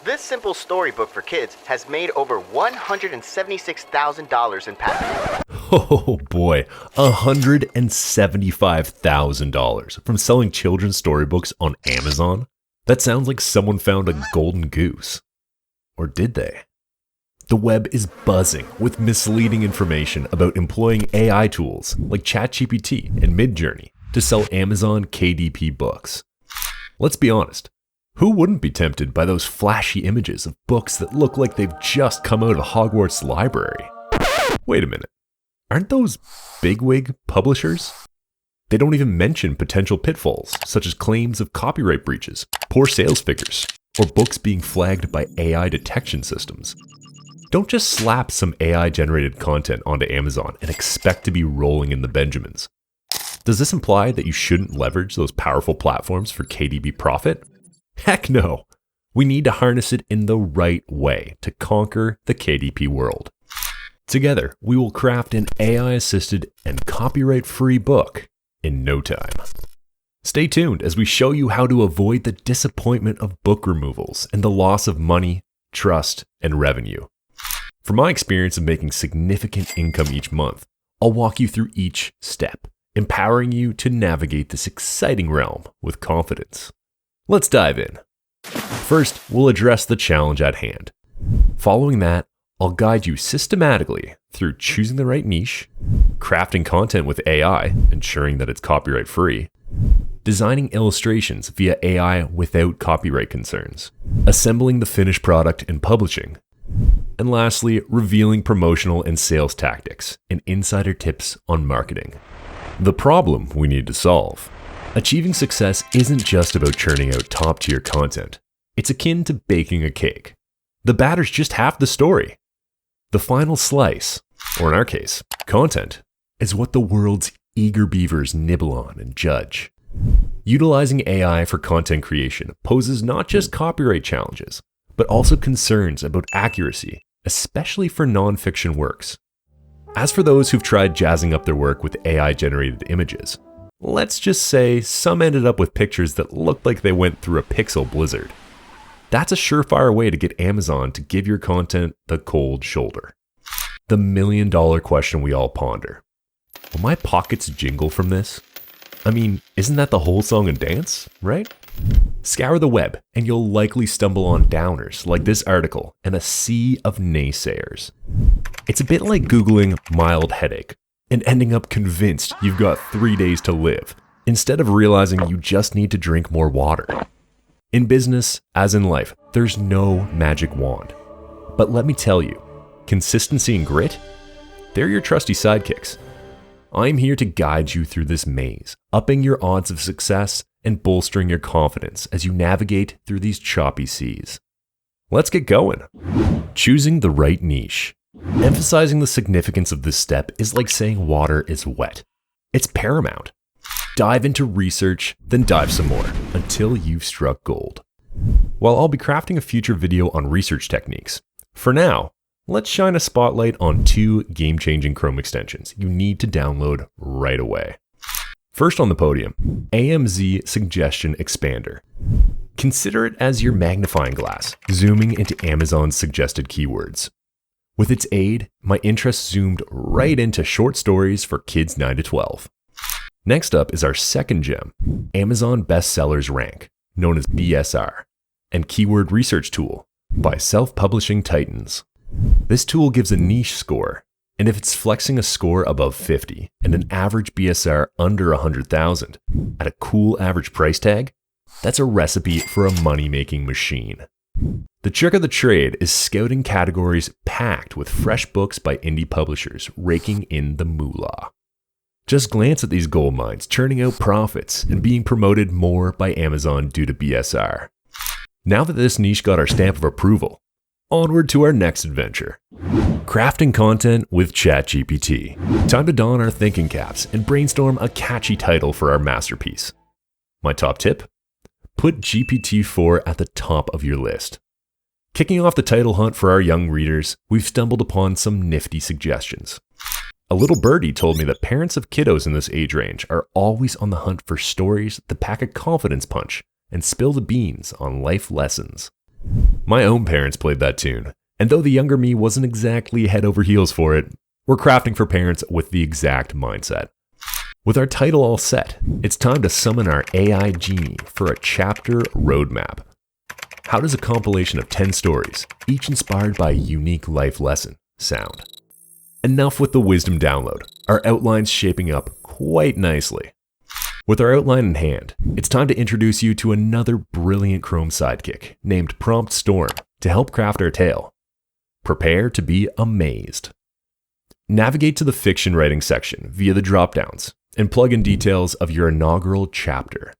This simple storybook for kids has made over $176,000 in patent. Oh boy, $175,000 from selling children's storybooks on Amazon? That sounds like someone found a golden goose. Or did they? The web is buzzing with misleading information about employing AI tools like ChatGPT and Midjourney to sell Amazon KDP books. Let's be honest, who wouldn't be tempted by those flashy images of books that look like they've just come out of Hogwarts library? Wait a minute, aren't those bigwig publishers? They don't even mention potential pitfalls such as claims of copyright breaches, poor sales figures, or books being flagged by AI detection systems. Don't just slap some AI-generated content onto Amazon and expect to be rolling in the Benjamins. Does this imply that you shouldn't leverage those powerful platforms for KDP profit? Heck no! We need to harness it in the right way to conquer the KDP world. Together, we will craft an AI-assisted and copyright-free book in no time. Stay tuned as we show you how to avoid the disappointment of book removals and the loss of money, trust, and revenue. From my experience of making significant income each month, I'll walk you through each step, empowering you to navigate this exciting realm with confidence. Let's dive in. First, we'll address the challenge at hand. Following that, I'll guide you systematically through choosing the right niche, crafting content with AI, ensuring that it's copyright free, designing illustrations via AI without copyright concerns, assembling the finished product and publishing, and lastly, revealing promotional and sales tactics and insider tips on marketing. The problem we need to solve. Achieving success isn't just about churning out top-tier content. It's akin to baking a cake. The batter's just half the story. The final slice, or in our case, content, is what the world's eager beavers nibble on and judge. Utilizing AI for content creation poses not just copyright challenges, but also concerns about accuracy, especially for non-fiction works. As for those who've tried jazzing up their work with AI-generated images, let's just say some ended up with pictures that looked like they went through a pixel blizzard. That's a surefire way to get Amazon to give your content the cold shoulder. The million-dollar question we all ponder. Will my pockets jingle from this? I mean, isn't that the whole song and dance, right? Scour the web, and you'll likely stumble on downers like this article and a sea of naysayers. It's a bit like Googling mild headache and ending up convinced you've got 3 days to live, instead of realizing you just need to drink more water. In business, as in life, there's no magic wand. But let me tell you, consistency and grit, they're your trusty sidekicks. I'm here to guide you through this maze, upping your odds of success and bolstering your confidence as you navigate through these choppy seas. Let's get going. Choosing the right niche. Emphasizing the significance of this step is like saying water is wet. It's paramount. Dive into research, then dive some more until you've struck gold. While I'll be crafting a future video on research techniques, for now, let's shine a spotlight on 2 game-changing Chrome extensions you need to download right away. First on the podium, AMZ Suggestion Expander. Consider it as your magnifying glass, zooming into Amazon's suggested keywords. With its aid, my interest zoomed right into short stories for kids 9 to 12. Next up is our second gem, Amazon Bestsellers Rank, known as BSR, and Keyword Research Tool by Self-Publishing Titans. This tool gives a niche score, and if it's flexing a score above 50 and an average BSR under 100,000 at a cool average price tag, that's a recipe for a money-making machine. The trick of the trade is scouting categories packed with fresh books by indie publishers raking in the moolah. Just glance at these gold mines churning out profits and being promoted more by Amazon due to BSR. Now that this niche got our stamp of approval, onward to our next adventure. Crafting content with ChatGPT. Time to don our thinking caps and brainstorm a catchy title for our masterpiece. My top tip? Put GPT-4 at the top of your list. Kicking off the title hunt for our young readers, we've stumbled upon some nifty suggestions. A little birdie told me that parents of kiddos in this age range are always on the hunt for stories that pack a confidence punch and spill the beans on life lessons. My own parents played that tune, and though the younger me wasn't exactly head over heels for it, we're crafting for parents with the exact mindset. With our title all set, it's time to summon our AI genie for a chapter roadmap. How does a compilation of 10 stories, each inspired by a unique life lesson, sound? Enough with the wisdom download, our outline's shaping up quite nicely. With our outline in hand, it's time to introduce you to another brilliant Chrome sidekick named Prompt Storm to help craft our tale. Prepare to be amazed. Navigate to the fiction writing section via the dropdowns and plug in details of your inaugural chapter.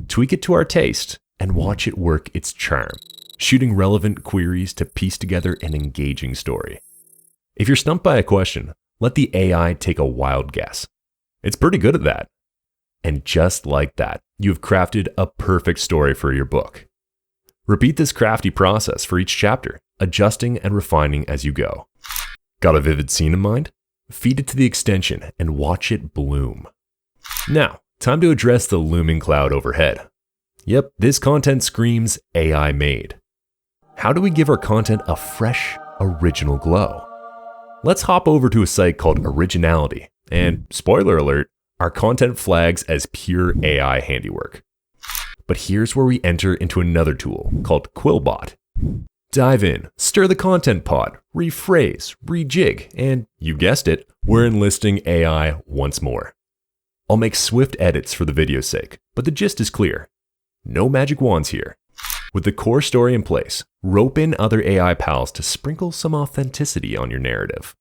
Tweak it to our taste and watch it work its charm, shooting relevant queries to piece together an engaging story. If you're stumped by a question, let the AI take a wild guess. It's pretty good at that. And just like that, you've crafted a perfect story for your book. Repeat this crafty process for each chapter, adjusting and refining as you go. Got a vivid scene in mind? Feed it to the extension and watch it bloom. Now, time to address the looming cloud overhead. Yep, this content screams AI made. How do we give our content a fresh, original glow? Let's hop over to a site called Originality, and spoiler alert, our content flags as pure AI handiwork. But here's where we enter into another tool called Quillbot. Dive in, stir the content pot, rephrase, rejig, and you guessed it, we're enlisting AI once more. I'll make swift edits for the video's sake, but the gist is clear. No magic wands here. With the core story in place, rope in other AI pals to sprinkle some authenticity on your narrative.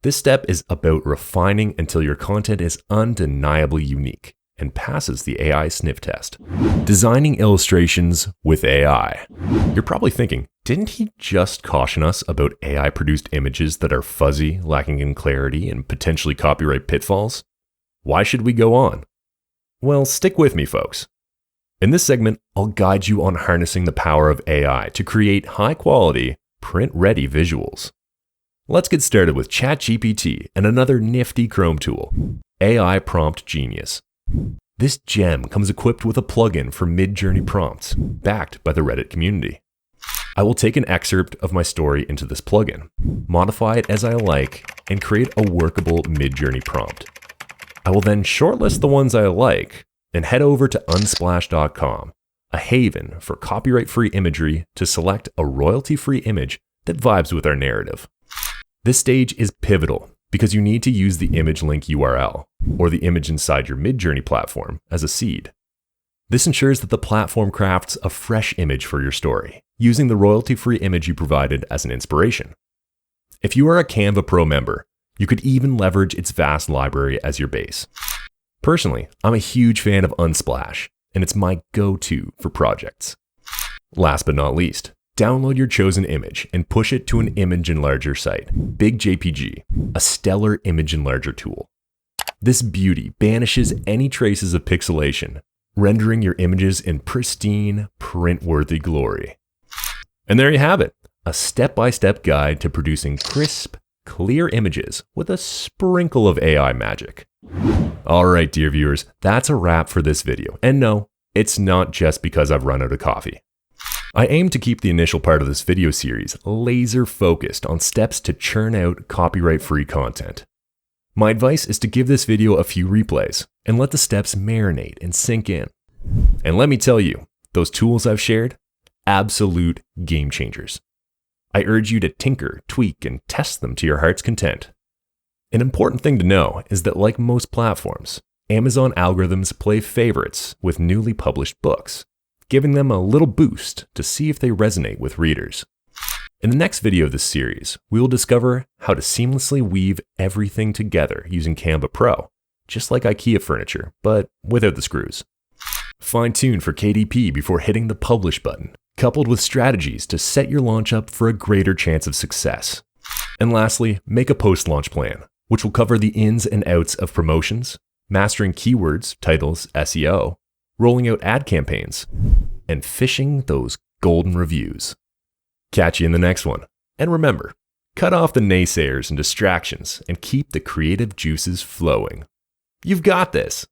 This step is about refining until your content is undeniably unique and passes the AI sniff test. Designing illustrations with AI. You're probably thinking, didn't he just caution us about AI-produced images that are fuzzy, lacking in clarity, and potentially copyright pitfalls? Why should we go on? Well, stick with me, folks. In this segment, I'll guide you on harnessing the power of AI to create high-quality, print-ready visuals. Let's get started with ChatGPT and another nifty Chrome tool, AI Prompt Genius. This gem comes equipped with a plugin for Midjourney prompts, backed by the Reddit community. I will take an excerpt of my story into this plugin, modify it as I like, and create a workable Midjourney prompt. I will then shortlist the ones I like and head over to unsplash.com, a haven for copyright-free imagery, to select a royalty-free image that vibes with our narrative. This stage is pivotal because you need to use the image link URL, or the image inside your Midjourney platform, as a seed. This ensures that the platform crafts a fresh image for your story, using the royalty-free image you provided as an inspiration. If you are a Canva Pro member, you could even leverage its vast library as your base. Personally, I'm a huge fan of Unsplash, and it's my go-to for projects. Last but not least, download your chosen image and push it to an image enlarger site, Big JPG, a stellar image enlarger tool. This beauty banishes any traces of pixelation, rendering your images in pristine, print-worthy glory. And there you have it, a step-by-step guide to producing crisp, clear images with a sprinkle of AI magic. All right, dear viewers, that's a wrap for this video. And no, it's not just because I've run out of coffee. I aim to keep the initial part of this video series laser focused on steps to churn out copyright-free content. My advice is to give this video a few replays and let the steps marinate and sink in. And let me tell you, those tools I've shared, absolute game changers. I urge you to tinker, tweak, and test them to your heart's content. An important thing to know is that, like most platforms, Amazon algorithms play favorites with newly published books, giving them a little boost to see if they resonate with readers. In the next video of this series, we will discover how to seamlessly weave everything together using Canva Pro, just like IKEA furniture, but without the screws. Fine-tune for KDP before hitting the publish button, coupled with strategies to set your launch up for a greater chance of success. And lastly, make a post-launch plan, which will cover the ins and outs of promotions, mastering keywords, titles, SEO, rolling out ad campaigns, and fishing those golden reviews. Catch you in the next one. And remember, cut off the naysayers and distractions and keep the creative juices flowing. You've got this.